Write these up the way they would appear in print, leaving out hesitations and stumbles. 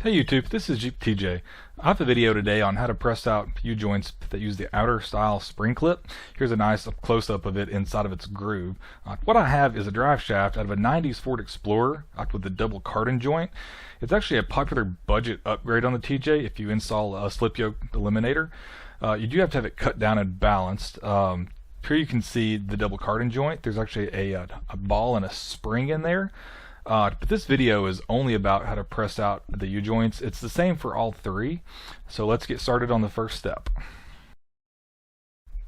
Hey YouTube, this is Jeep TJ. I have a video today on how to press out U-joints that use the outer style spring clip. Here's a nice close-up of it inside of its groove. What I have is a drive shaft out of a 90s Ford Explorer with the double cardan joint. It's actually a popular budget upgrade on the TJ if you install a slip yoke eliminator. You do have to have it cut down and balanced. Here you can see the double cardan joint. There's actually a ball and a spring in there. But this video is only about how to press out the U-joints. It's the same for all three. So let's get started on the first step.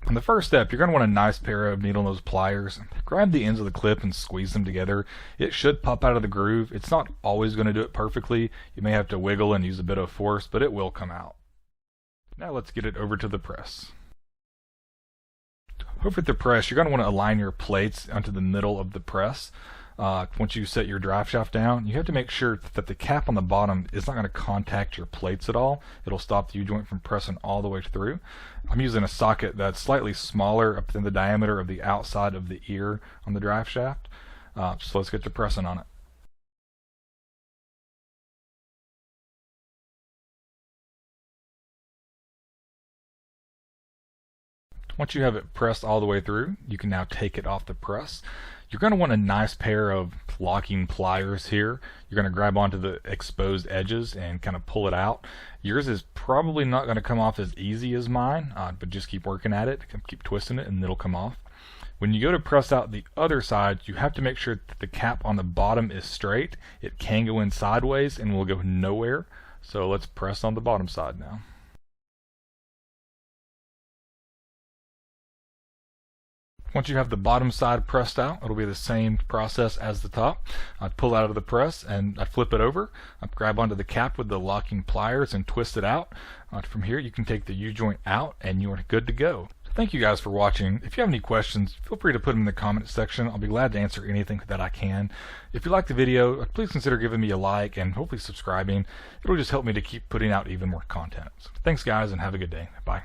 On the first step, you're going to want a nice pair of needle nose pliers. Grab the ends of the clip and squeeze them together. It should pop out of the groove. It's not always going to do it perfectly. You may have to wiggle and use a bit of force, but it will come out. Now let's get it over to the press. Over at the press, you're going to want to align your plates onto the middle of the press. Once you set your drive shaft down, you have to make sure that the cap on the bottom is not going to contact your plates at all. It'll stop the U-joint from pressing all the way through. I'm using a socket that's slightly smaller up than the diameter of the outside of the ear on the drive shaft. So let's get to pressing on it. Once you have it pressed all the way through, you can now take it off the press. You're going to want a nice pair of locking pliers here. You're going to grab onto the exposed edges and kind of pull it out. Yours is probably not going to come off as easy as mine, but just keep working at it, keep twisting it, and it'll come off. When you go to press out the other side, you have to make sure that the cap on the bottom is straight. It can go in sideways and will go nowhere. So let's press on the bottom side now. Once you have the bottom side pressed out, it'll be the same process as the top. I'd pull out of the press and I'd flip it over. I'd grab onto the cap with the locking pliers and twist it out. From here you can take the U-joint out and you're good to go. Thank you guys for watching. If you have any questions, feel free to put them in the comment section. I'll be glad to answer anything that I can. If you like the video, please consider giving me a like and hopefully subscribing. It'll just help me to keep putting out even more content. So thanks guys and have a good day. Bye.